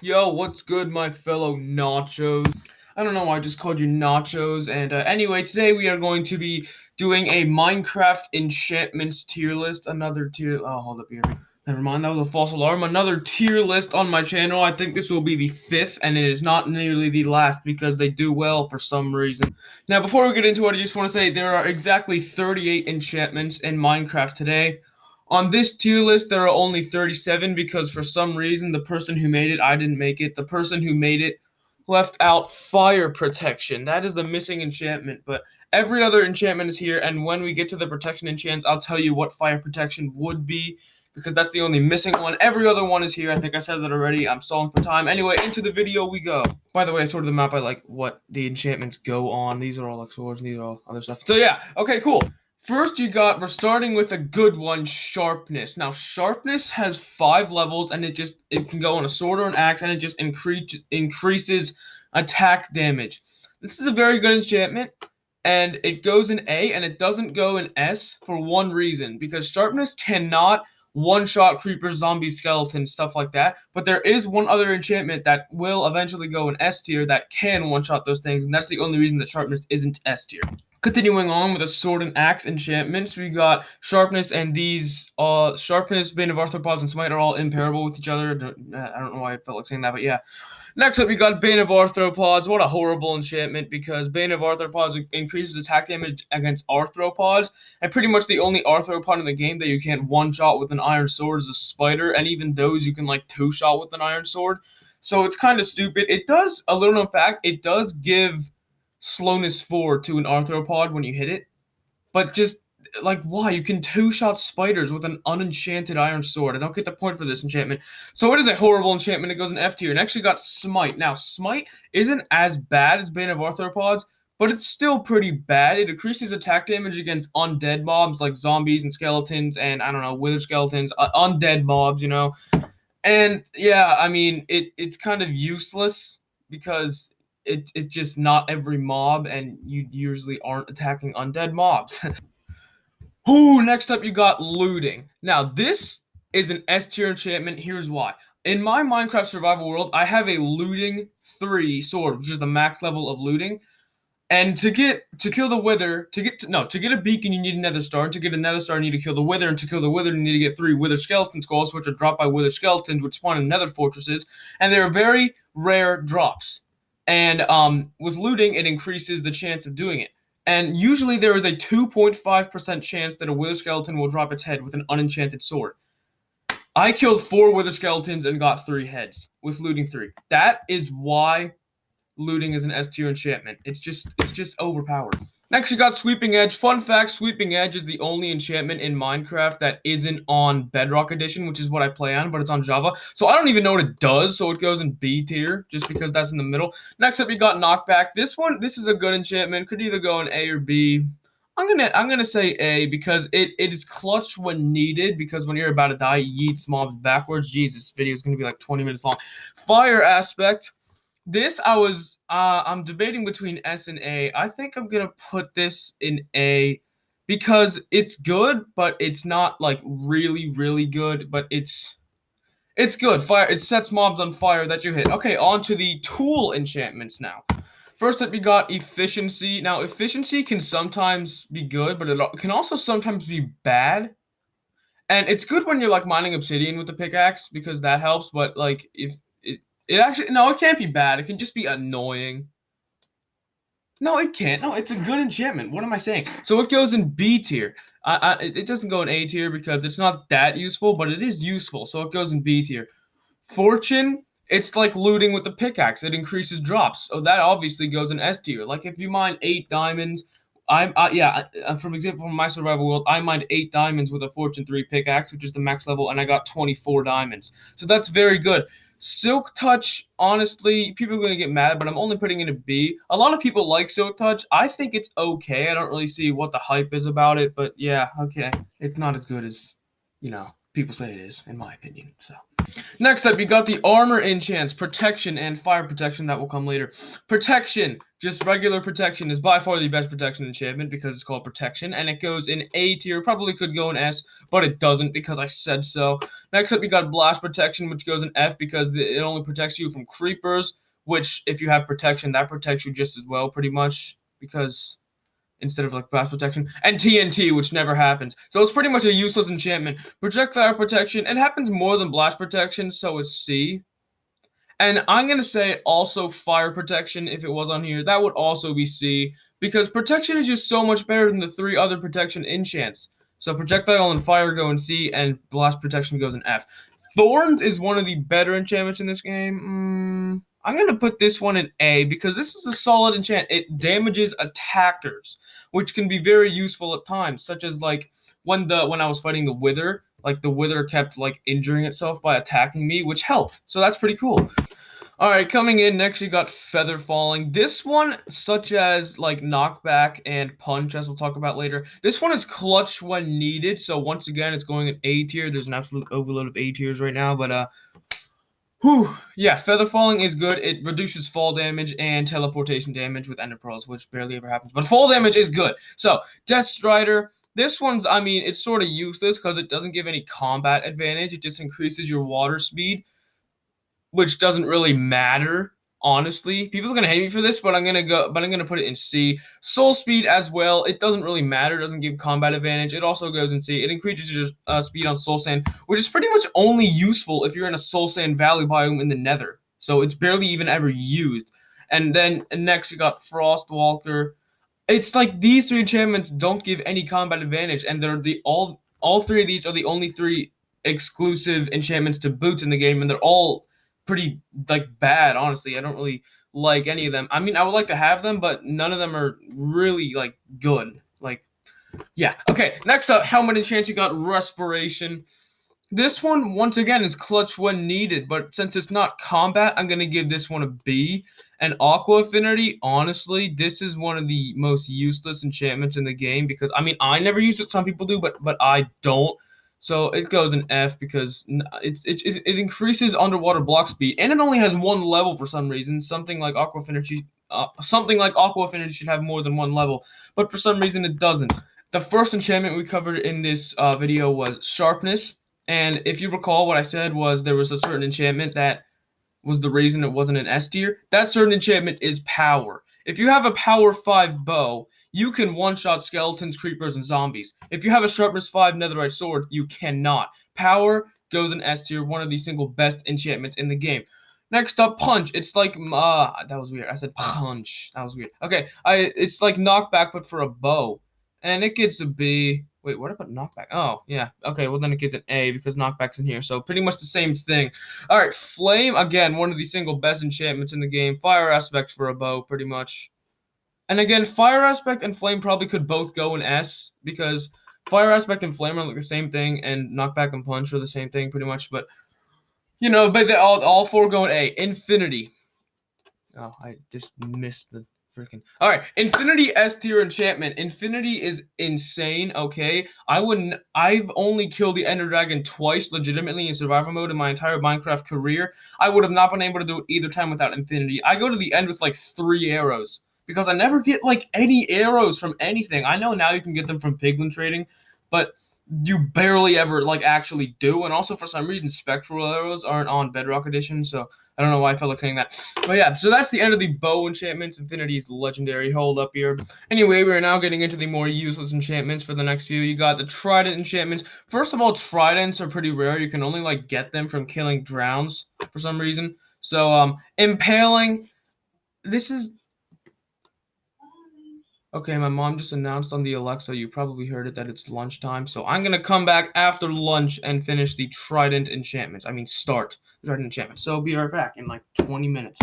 Yo, what's good, my fellow nachos? I don't know why I just called you nachos. And anyway, today we are going to be doing a Minecraft enchantments tier list. Another tier. Oh, hold up here. Never mind, that was a false alarm. Another tier list on my channel. I think this will be the fifth, and it is not nearly the last because they do well for some reason. Now, before we get into it, I just want to say there are exactly 38 enchantments in Minecraft today. On this tier list, there are only 37 because for some reason the person who made it, I didn't make it. The person who made it left out fire protection. That is the missing enchantment, but every other enchantment is here, and when we get to the protection enchants, I'll tell you what fire protection would be because that's the only missing one. Every other one is here. I think I said that already. I'm stalling for time. Anyway, into the video we go. By the way, I sorted them out by like what the enchantments go on. These are all like swords, and these are all other stuff. So yeah, okay, cool. First, we're starting with a good one, sharpness. Now, sharpness has 5 levels, and it can go on a sword or an axe, and it just increases attack damage. This is a very good enchantment, and it goes in A, and it doesn't go in S for one reason, because sharpness cannot one-shot creepers, zombies, skeletons, stuff like that. But there is one other enchantment that will eventually go in S tier that can one-shot those things, and that's the only reason that sharpness isn't S tier. Continuing on with the sword and axe enchantments, we got sharpness, and these sharpness, bane of arthropods, and smite are all imparable with each other. I don't know why I felt like saying that, but yeah. Next up, we got bane of arthropods. What a horrible enchantment, because bane of arthropods increases attack damage against arthropods, and pretty much the only arthropod in the game that you can't one shot with an iron sword is a spider, and even those you can like two shot with an iron sword. So it's kind of stupid. It does, a little known fact, it does give slowness 4 to an arthropod when you hit it, but just like why? You can two-shot spiders with an unenchanted iron sword. I don't get the point for this enchantment. So it is a horrible enchantment. It goes in F tier. And actually got smite. Now smite isn't as bad as bane of arthropods, but it's still pretty bad. It decreases attack damage against undead mobs like zombies and skeletons, and I don't know, wither skeletons, undead mobs, you know. And yeah, I mean, it's kind of useless because it's just not every mob, and you usually aren't attacking undead mobs. Ooh, next up you got looting. Now this is an S tier enchantment. Here's why. In my Minecraft survival world, I have a looting 3 sword, which is the max level of looting. And to kill the wither, to get a beacon, you need a nether star. And to get a nether star, you need to kill the wither. And to kill the wither, you need to get 3 wither skeleton skulls, which are dropped by wither skeletons, which spawn in nether fortresses. And they are very rare drops. And with looting, it increases the chance of doing it. And usually there is a 2.5% chance that a wither skeleton will drop its head with an unenchanted sword. I killed 4 wither skeletons and got 3 heads with looting 3. That is why looting is an S tier enchantment. It's just overpowered. Next, you got Sweeping Edge. Fun fact, Sweeping Edge is the only enchantment in Minecraft that isn't on Bedrock Edition, which is what I play on, but it's on Java. So I don't even know what it does, so it goes in B tier, just because that's in the middle. Next up, you got Knockback. This is a good enchantment. Could either go in A or B. I'm gonna say A because it is clutch when needed, because when you're about to die, yeets mobs backwards. Jesus, this video is gonna be like 20 minutes long. Fire aspect. This I'm debating between S and A. I think I'm gonna put this in A because it's good, but it's not like really, really good, but it's good. Fire, it sets mobs on fire that you hit. Okay, on to the tool enchantments now. First up, we got efficiency. Now, efficiency can sometimes be good, but it can also sometimes be bad. And it's good when you're like mining obsidian with the pickaxe because that helps, but like if it actually, no, it can't be bad. It can just be annoying. No, it can't. No, it's a good enchantment. What am I saying? So it goes in B tier. It doesn't go in A tier because it's not that useful, but it is useful. So it goes in B tier. Fortune, it's like looting with the pickaxe. It increases drops. So that obviously goes in S tier. Like if you mine 8 diamonds, from example, from my survival world, I mined 8 diamonds with a Fortune 3 pickaxe, which is the max level, and I got 24 diamonds. So that's very good. Silk Touch, honestly, people are going to get mad, but I'm only putting in a B. A lot of people like Silk Touch. I think it's okay. I don't really see what the hype is about it, but yeah, okay. It's not as good as, people say it is, in my opinion. So Next up, you got the armor enchants, protection, and fire protection. That will come later. Protection, just regular protection, is by far the best protection enchantment because it's called protection, and it goes in A tier. Probably could go in S, but it doesn't because I said so. Next up, you got blast protection, which goes in F because it only protects you from creepers, which if you have protection, that protects you just as well, pretty much, because instead of like blast protection, and TNT, which never happens. So it's pretty much a useless enchantment. Projectile protection, it happens more than blast protection, so it's C. And I'm going to say also fire protection, if it was on here, that would also be C, because protection is just so much better than the 3 other protection enchants. So projectile and fire go in C, and blast protection goes in F. Thorns is one of the better enchantments in this game. I'm going to put this one in A because this is a solid enchant. It damages attackers, which can be very useful at times, such as like when I was fighting the Wither, like the Wither kept like injuring itself by attacking me, which helped. So that's pretty cool. All right, coming in next, you got Feather Falling. This one, such as like Knockback and Punch, as we'll talk about later, this one is clutch when needed. So once again, it's going in A tier. There's an absolute overload of A tiers right now, but yeah, Feather Falling is good. It reduces fall damage and teleportation damage with Ender Pearls, which barely ever happens. But fall damage is good. So, Death Strider. This one's, I mean, it's sort of useless because it doesn't give any combat advantage. It just increases your water speed, which doesn't really matter, honestly. People are gonna hate me for this, but I'm gonna put it in C. Soul Speed as well. It doesn't really matter. It doesn't give combat advantage. It also goes in C. It increases your speed on Soul Sand, which is pretty much only useful if you're in a Soul Sand Valley biome in the Nether. So it's barely even ever used. And then next you got Frostwalker. It's like these 3 enchantments don't give any combat advantage, and they're all 3 of these are the only 3 exclusive enchantments to boots in the game, and they're all pretty like bad, honestly. I don't really like any of them. I mean, I would like to have them, but none of them are really like good. Like, yeah. Okay, next up, helmet enchants. You got Respiration. This one, once again, is clutch when needed, but since it's not combat, I'm going to give this one a B. And Aqua Affinity, honestly, this is one of the most useless enchantments in the game because, I mean, I never use it. Some people do, but I don't. So it goes in F because it increases underwater block speed, and it only has 1 level for some reason. Something like Aqua Affinity should have more than 1 level, but for some reason it doesn't. The first enchantment we covered in this video was Sharpness. And if you recall, what I said was there was a certain enchantment that was the reason it wasn't an S tier. That certain enchantment is Power. If you have a Power 5 bow, you can one-shot skeletons, creepers, and zombies. If you have a Sharpness 5 netherite sword, you cannot. Power goes in S tier, one of the single best enchantments in the game. Next up, Punch. It's like, that was weird. I said Punch. That was weird. Okay, it's like Knockback, but for a bow. And it gets a B. Wait, what about Knockback? Oh, yeah. Okay, well then it gets an A because Knockback's in here. So pretty much the same thing. All right, Flame, again, one of the single best enchantments in the game. Fire Aspect for a bow, pretty much. And again, Fire Aspect and Flame probably could both go in S because Fire Aspect and Flame are like the same thing, and Knockback and Punch are the same thing, pretty much. But, you know, but they all 4 go in A. Infinity. Oh, I just missed the freaking. All right, Infinity S tier enchantment. Infinity is insane. Okay, I've only killed the Ender Dragon twice, legitimately in survival mode in my entire Minecraft career. I would have not been able to do it either time without Infinity. I go to the end with like 3 arrows because I never get like any arrows from anything. I know now you can get them from Piglin trading, but you barely ever like actually do. And also for some reason, spectral arrows aren't on Bedrock Edition, so I don't know why I felt like saying that. But yeah, so that's the end of the bow enchantments. Infinity is legendary. Hold up here. Anyway, we're now getting into the more useless enchantments for the next few. You got the Trident enchantments. First of all, Tridents are pretty rare. You can only like get them from killing drowns for some reason. So Impaling. This is okay, my mom just announced on the Alexa, you probably heard it, that it's lunchtime. So I'm going to come back after lunch and finish the Trident enchantments. I mean, start the Trident enchantments. So I'll be right back in like 20 minutes.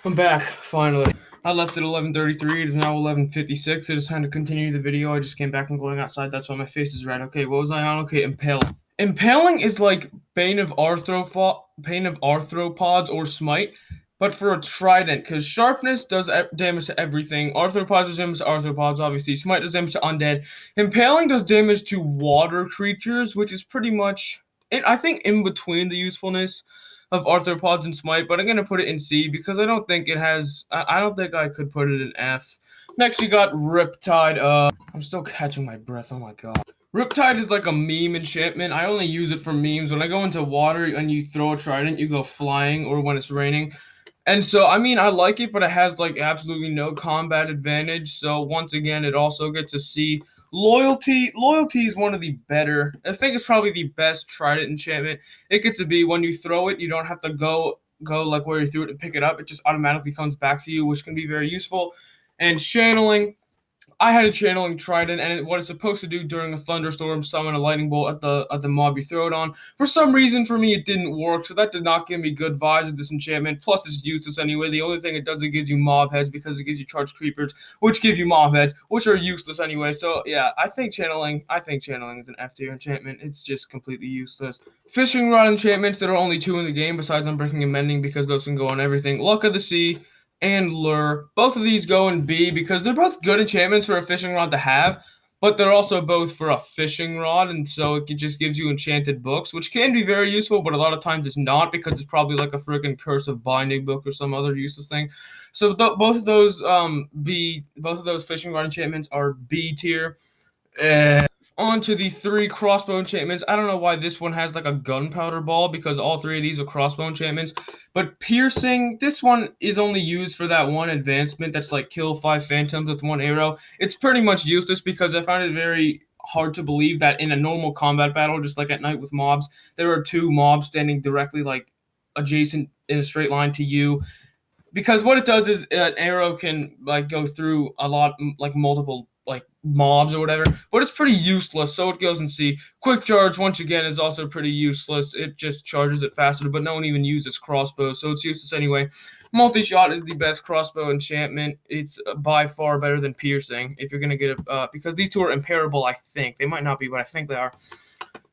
I'm back, finally. I left at 11:33. It is now 11:56. It is time to continue the video. I just came back from going outside. That's why my face is red. Okay, what was I on? Okay, Impaling. Impaling is like Bane of Arthropods or Smite, but for a Trident, because Sharpness does damage to everything. Arthropods does damage to Arthropods, obviously. Smite does damage to Undead. Impaling does damage to water creatures, which is pretty much I think in between the usefulness of arthropods and smite, but I'm gonna put it in C because I don't think it has. I don't think I could put it in F. Next, you got Riptide. I'm still catching my breath. Oh my god. Riptide is like a meme enchantment. I only use it for memes. When I go into water and you throw a trident, you go flying, or when it's raining. And so, I mean, I like it, but it has like absolutely no combat advantage. So once again, it also gets a C. Loyalty is one of the better. I think it's probably the best Trident enchantment. It gets a B. When you throw it, you don't have to go like where you threw it and pick it up. It just automatically comes back to you, which can be very useful. And channeling, I had a channeling trident, and what it's supposed to do during a thunderstorm, summon a lightning bolt at the mob you throw it on. For some reason, for me, it didn't work, so that did not give me good vibes of this enchantment. Plus, it's useless anyway. The only thing it does, it gives you mob heads because it gives you charged creepers, which give you mob heads, which are useless anyway. So yeah, I think channeling is an F tier enchantment. It's just completely useless. Fishing rod enchantments. There are only 2 in the game besides unbreaking and mending because those can go on everything. Luck of the Sea and Lure. Both of these go in B because they're both good enchantments for a fishing rod to have, but they're also both for a fishing rod, and so it just gives you enchanted books, which can be very useful, but a lot of times it's not because it's probably like a freaking curse of binding book or some other useless thing. So both of those both of those fishing rod enchantments are B tier. On to the 3 crossbow enchantments. I don't know why this one has like a gunpowder ball because all 3 of these are crossbow enchantments. But piercing, this one is only used for that one advancement that's like kill 5 phantoms with 1 arrow. It's pretty much useless because I find it very hard to believe that in a normal combat battle, just like at night with mobs, there are 2 mobs standing directly like adjacent in a straight line to you, because what it does is an arrow can like go through a lot, like multiple like mobs or whatever, but it's pretty useless, so it goes in C. Quick charge once again is also pretty useless. It just charges it faster, but no one even uses crossbows, so it's useless anyway. Multi-shot is the best crossbow enchantment. It's by far better than piercing if you're gonna get it, because these 2 are imparable. I think they might not be, but I think they are.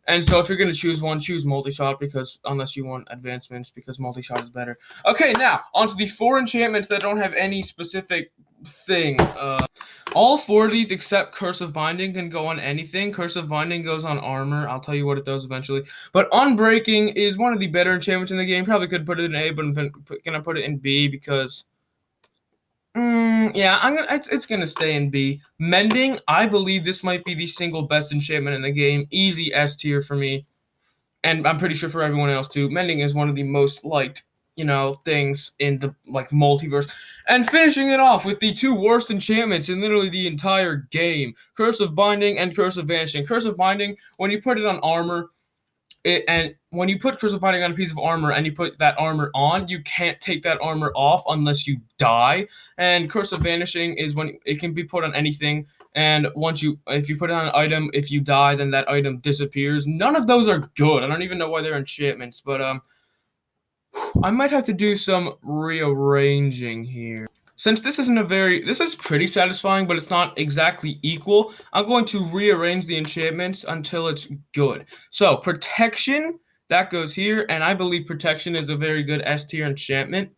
And so if you're going to choose one, choose multi-shot, because unless you want advancements, because multi-shot is better. Okay, now, onto the 4 enchantments that don't have any specific thing. All 4 of these except Curse of Binding can go on anything. Curse of Binding goes on armor. I'll tell you what it does eventually. But Unbreaking is one of the better enchantments in the game. Probably could put it in A, but I'm going to put it in B because... yeah, it's gonna stay in B. Mending, I believe this might be the single best enchantment in the game. Easy S tier for me, and I'm pretty sure for everyone else too. Mending is one of the most liked, things in the like multiverse. And finishing it off with the 2 worst enchantments in literally the entire game: Curse of Binding and Curse of Vanishing. Curse of Binding, when you put it on armor, and when you put Curse of Binding on a piece of armor and you put that armor on, you can't take that armor off unless you die. And Curse of Vanishing is when it can be put on anything, and if you put it on an item, if you die, then that item disappears. None of those are good. I don't even know why they're enchantments, but I might have to do some rearranging here. Since this is pretty satisfying, but it's not exactly equal, I'm going to rearrange the enchantments until it's good. So, Protection, that goes here, and I believe Protection is a very good S tier enchantment.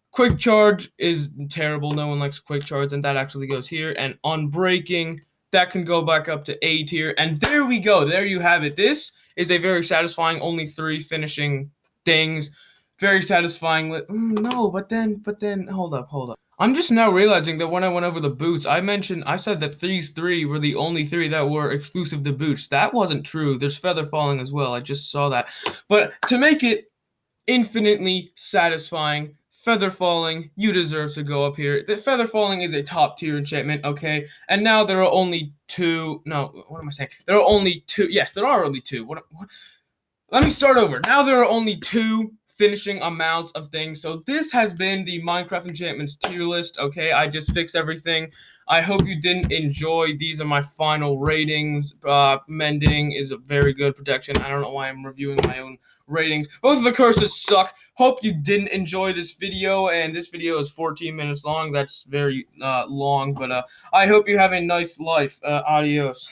Quick Charge is terrible, no one likes Quick Charge, and that actually goes here. And Unbreaking, that can go back up to A tier, and there we go, there you have it. This is a very satisfying, only 3 finishing things. Very satisfying. No, but then, hold up. I'm just now realizing that when I went over the boots, I said that these 3 were the only 3 that were exclusive to boots. That wasn't true. There's feather falling as well. I just saw that. But to make it infinitely satisfying, feather falling, you deserve to go up here. The feather falling is a top tier enchantment, okay? And now there are only 2. No, what am I saying? There are only 2. Yes, there are only 2. What? Let me start over. Now there are only 2 finishing amounts of things. So this has been the Minecraft Enchantments tier list, okay? I just fixed everything. I hope you didn't enjoy. These are my final ratings. Mending is a very good protection. I don't know why I'm reviewing my own ratings. Both of the curses suck. Hope you didn't enjoy this video, and this video is 14 minutes long. That's very long, but I hope you have a nice life. Adios.